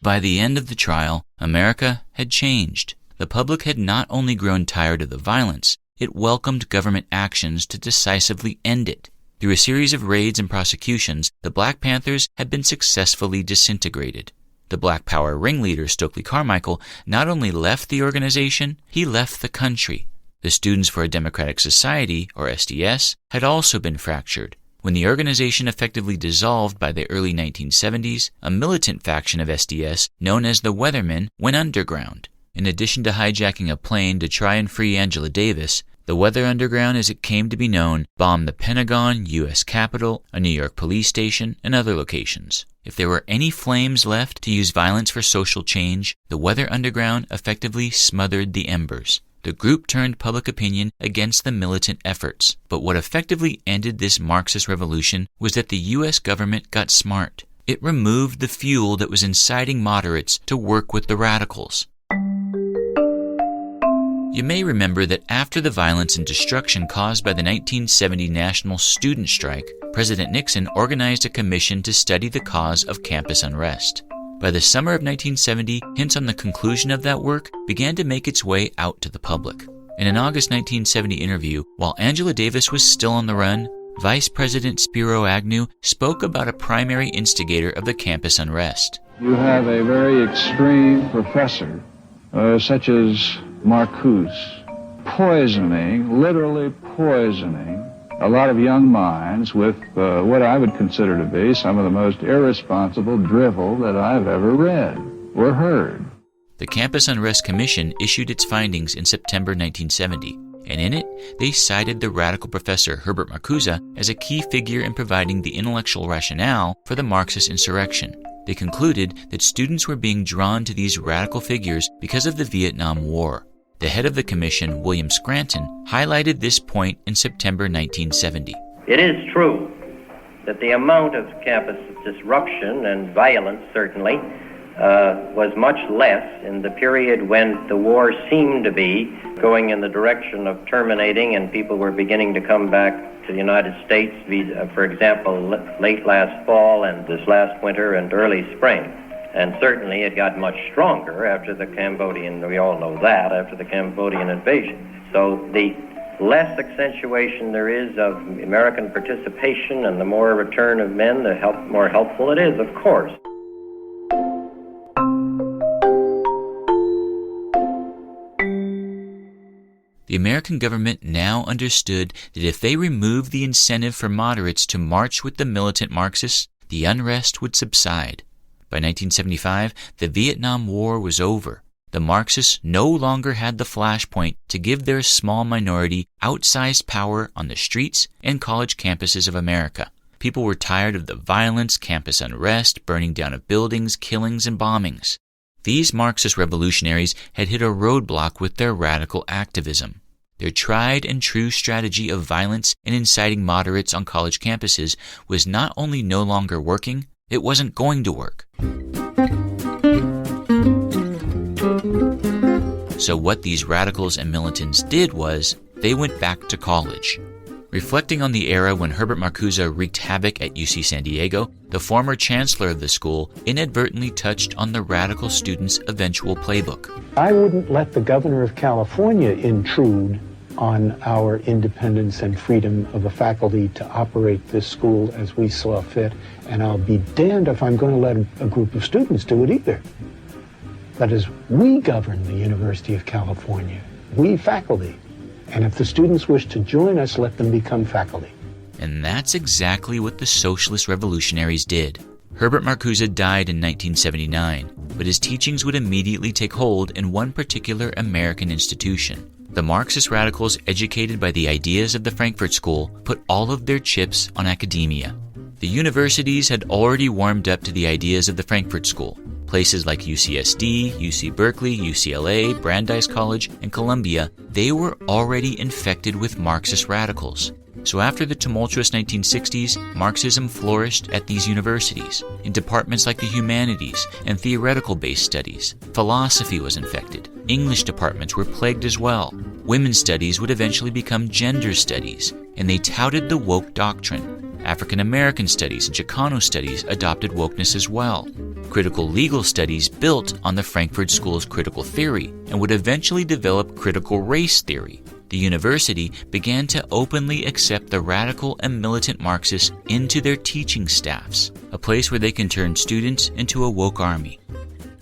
[SPEAKER 2] By the end of the trial, America had changed. The public had not only grown tired of the violence, it welcomed government actions to decisively end it. Through a series of raids and prosecutions, the Black Panthers had been successfully disintegrated. The Black Power ringleader, Stokely Carmichael, not only left the organization, he left the country. The Students for a Democratic Society, or SDS, had also been fractured. When the organization effectively dissolved by the early 1970s, a militant faction of SDS, known as the Weathermen, went underground. In addition to hijacking a plane to try and free Angela Davis, the Weather Underground, as it came to be known, bombed the Pentagon, U.S. Capitol, a New York police station, and other locations. If there were any flames left to use violence for social change, the Weather Underground effectively smothered the embers. The group turned public opinion against the militant efforts. But what effectively ended this Marxist revolution was that the U.S. government got smart. It removed the fuel that was inciting moderates to work with the radicals. You may remember that after the violence and destruction caused by the 1970 National Student Strike, President Nixon organized a commission to study the cause of campus unrest. By the summer of 1970, hints on the conclusion of that work began to make its way out to the public. In an August 1970 interview, while Angela Davis was still on the run, Vice President Spiro Agnew spoke about a primary instigator of the campus unrest.
[SPEAKER 5] You have a very extreme professor, such as Marcuse, literally poisoning a lot of young minds with what I would consider to be some of the most irresponsible drivel that I've ever read or heard.
[SPEAKER 2] The Campus Unrest Commission issued its findings in September 1970, and in it, they cited the radical professor Herbert Marcuse as a key figure in providing the intellectual rationale for the Marxist insurrection. They concluded that students were being drawn to these radical figures because of the Vietnam War. The head of the commission, William Scranton, highlighted this point in September 1970.
[SPEAKER 8] It is true that the amount of campus disruption and violence certainly was much less in the period when the war seemed to be going in the direction of terminating and people were beginning to come back to the United States, for example, late last fall and this last winter and early spring. And certainly it got much stronger after the Cambodian, we all know that, after the Cambodian invasion. So the less accentuation there is of American participation and the more return of men, the more helpful it is, of course.
[SPEAKER 2] The American government now understood that if they removed the incentive for moderates to march with the militant Marxists, the unrest would subside. By 1975, the Vietnam War was over. The Marxists no longer had the flashpoint to give their small minority outsized power on the streets and college campuses of America. People were tired of the violence, campus unrest, burning down of buildings, killings, and bombings. These Marxist revolutionaries had hit a roadblock with their radical activism. Their tried and true strategy of violence and inciting moderates on college campuses was not only no longer working, it wasn't going to work. So what these radicals and militants did was they went back to college. Reflecting on the era when Herbert Marcuse wreaked havoc at UC San Diego, the former chancellor of the school inadvertently touched on the radical students' eventual playbook.
[SPEAKER 9] I wouldn't let the governor of California intrude on our independence and freedom of the faculty to operate this school as we saw fit, and I'll be damned if I'm going to let a group of students do it either. That is, we govern the University of California, we faculty. And if the students wish to join us, let them become faculty.
[SPEAKER 2] And that's exactly what the socialist revolutionaries did. Herbert Marcuse died in 1979, but his teachings would immediately take hold in one particular American institution. The Marxist radicals, educated by the ideas of the Frankfurt School, put all of their chips on academia. The universities had already warmed up to the ideas of the Frankfurt School. Places like UCSD, UC Berkeley, UCLA, Brandeis College, and Columbia, they were already infected with Marxist radicals. So after the tumultuous 1960s, Marxism flourished at these universities. In departments like the humanities and theoretical-based studies, philosophy was infected. English departments were plagued as well. Women's studies would eventually become gender studies, and they touted the woke doctrine. African American studies and Chicano studies adopted wokeness as well. Critical legal studies built on the Frankfurt School's critical theory and would eventually develop critical race theory. The university began to openly accept the radical and militant Marxists into their teaching staffs, a place where they can turn students into a woke army.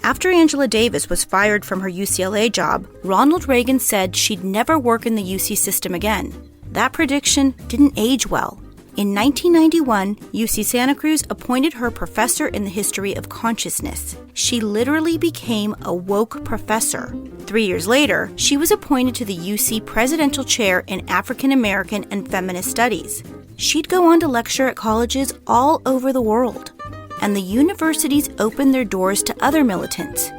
[SPEAKER 3] After Angela Davis was fired from her UCLA job, Ronald Reagan said she'd never work in the UC system again. That prediction didn't age well. In 1991, UC Santa Cruz appointed her professor in the history of consciousness. She literally became a woke professor. 3 years later, she was appointed to the UC presidential chair in African American and feminist studies. She'd go on to lecture at colleges all over the world. And the universities opened their doors to other militants.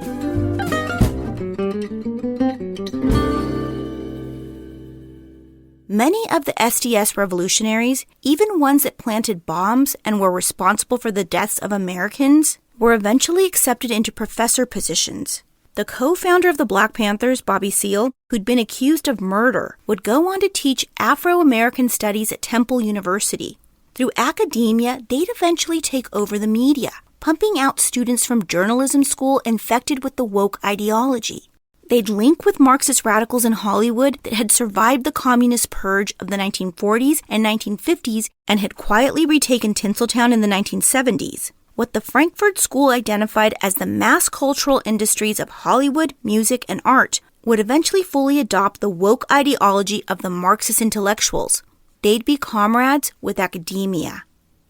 [SPEAKER 3] Many of the SDS revolutionaries, even ones that planted bombs and were responsible for the deaths of Americans, were eventually accepted into professor positions. The co-founder of the Black Panthers, Bobby Seale, who'd been accused of murder, would go on to teach Afro-American studies at Temple University. Through academia, they'd eventually take over the media, pumping out students from journalism school infected with the woke ideology. They'd link with Marxist radicals in Hollywood that had survived the communist purge of the 1940s and 1950s and had quietly retaken Tinseltown in the 1970s. What the Frankfurt School identified as the mass cultural industries of Hollywood, music, and art would eventually fully adopt the woke ideology of the Marxist intellectuals. They'd be comrades with academia.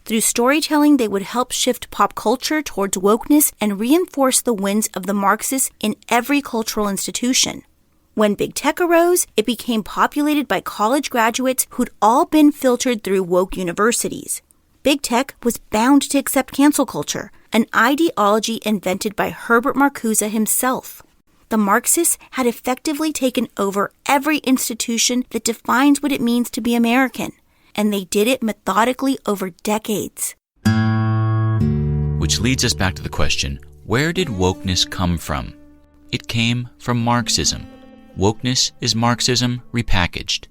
[SPEAKER 3] Through storytelling, they would help shift pop culture towards wokeness and reinforce the wins of the Marxists in every cultural institution. When big tech arose, it became populated by college graduates who'd all been filtered through woke universities. Big tech was bound to accept cancel culture, an ideology invented by Herbert Marcuse himself. The Marxists had effectively taken over every institution that defines what it means to be American. And they did it methodically over decades.
[SPEAKER 2] Which leads us back to the question, where did wokeness come from? It came from Marxism. Wokeness is Marxism repackaged.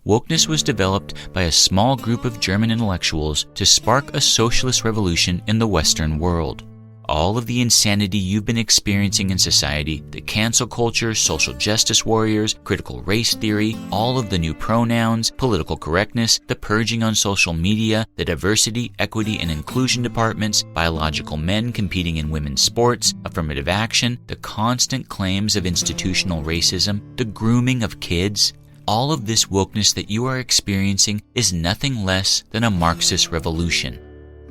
[SPEAKER 2] Wokeness was developed by a small group of German intellectuals to spark a socialist revolution in the Western world. All of the insanity you've been experiencing in society, the cancel culture, social justice warriors, critical race theory, all of the new pronouns, political correctness, the purging on social media, the diversity, equity, and inclusion departments, biological men competing in women's sports, affirmative action, the constant claims of institutional racism, the grooming of kids, all of this wokeness that you are experiencing is nothing less than a Marxist revolution.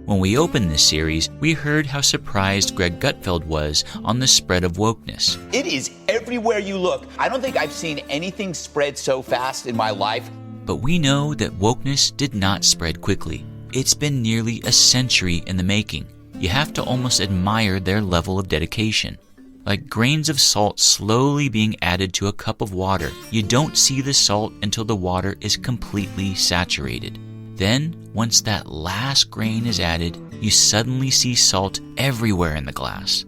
[SPEAKER 2] When we opened this series, we heard how surprised Greg Gutfeld was on the spread of wokeness.
[SPEAKER 12] It is everywhere you look. I don't think I've seen anything spread so fast in my life.
[SPEAKER 2] But we know that wokeness did not spread quickly. It's been nearly a century in the making. You have to almost admire their level of dedication. Like grains of salt slowly being added to a cup of water, you don't see the salt until the water is completely saturated. Then, once that last grain is added, you suddenly see salt everywhere in the glass.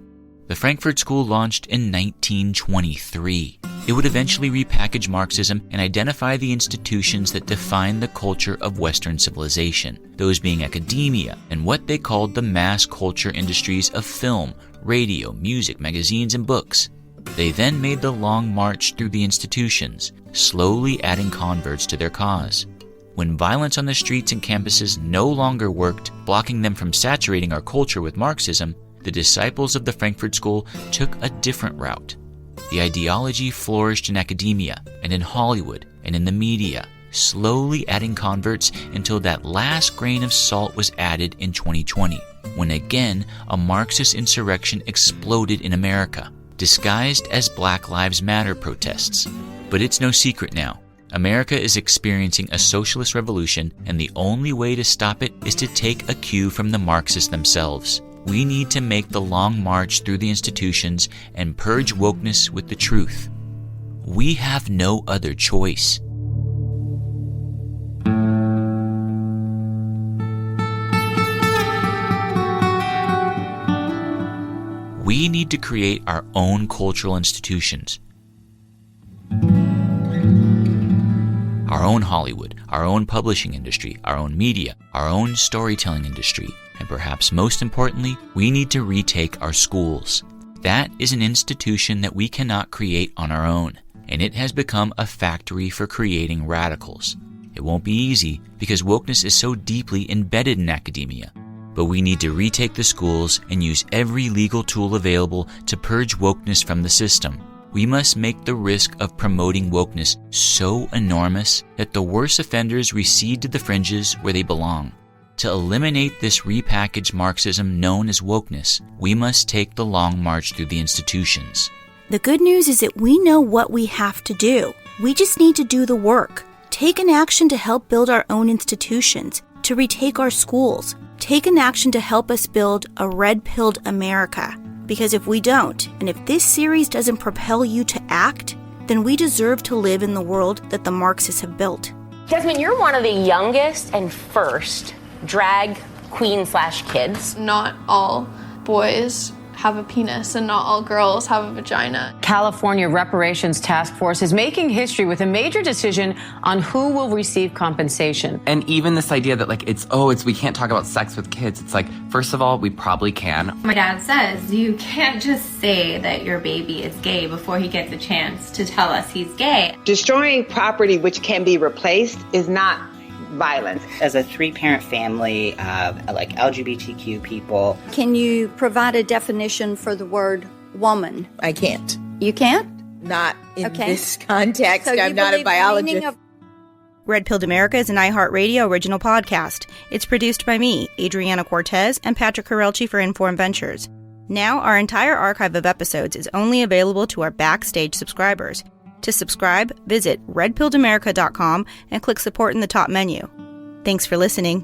[SPEAKER 2] The Frankfurt School launched in 1923. It would eventually repackage Marxism and identify the institutions that define the culture of Western civilization, those being academia and what they called the mass culture industries of film, radio, music, magazines, and books. They then made the long march through the institutions, slowly adding converts to their cause. When violence on the streets and campuses no longer worked, blocking them from saturating our culture with Marxism, the disciples of the Frankfurt School took a different route. The ideology flourished in academia and in Hollywood and in the media, slowly adding converts until that last grain of salt was added in 2020, when again a Marxist insurrection exploded in America, disguised as Black Lives Matter protests. But it's no secret now. America is experiencing a socialist revolution, and the only way to stop it is to take a cue from the Marxists themselves. We need to make the long march through the institutions and purge wokeness with the truth. We have no other choice. We need to create our own cultural institutions. Our own Hollywood, our own publishing industry, our own media, our own storytelling industry, and perhaps most importantly, we need to retake our schools. That is an institution that we cannot create on our own, and it has become a factory for creating radicals. It won't be easy because wokeness is so deeply embedded in academia, but we need to retake the schools and use every legal tool available to purge wokeness from the system. We must make the risk of promoting wokeness so enormous that the worst offenders recede to the fringes where they belong. To eliminate this repackaged Marxism known as wokeness, we must take the long march through the institutions.
[SPEAKER 3] The good news is that we know what we have to do. We just need to do the work. Take an action to help build our own institutions, to retake our schools. Take an action to help us build a red-pilled America. Because if we don't, and if this series doesn't propel you to act, then we deserve to live in the world that the Marxists have built.
[SPEAKER 14] Jasmine, you're one of the youngest and first drag queen/kids.
[SPEAKER 15] Not all boys have a penis and not all girls have a vagina.
[SPEAKER 16] California Reparations Task Force is making history with a major decision on who will receive compensation.
[SPEAKER 18] And even this idea that we can't talk about sex with kids. It's like, first of all, we probably can.
[SPEAKER 25] My dad says you can't just say that your baby is gay before he gets a chance to tell us he's gay.
[SPEAKER 26] Destroying property which can be replaced is not violence.
[SPEAKER 27] As a 3-parent family of LGBTQ people.
[SPEAKER 28] Can you provide a definition for the word woman?
[SPEAKER 29] I can't.
[SPEAKER 28] You can't?
[SPEAKER 29] Not in this context.
[SPEAKER 28] So
[SPEAKER 29] I'm not a biologist.
[SPEAKER 3] Red Pilled America is an iHeartRadio original podcast. It's produced by me, Adriana Cortez, and Patrick Corelchi for Informed Ventures. Now, our entire archive of episodes is only available to our Backstage subscribers. To subscribe, visit redpilledamerica.com and click support in the top menu. Thanks for listening.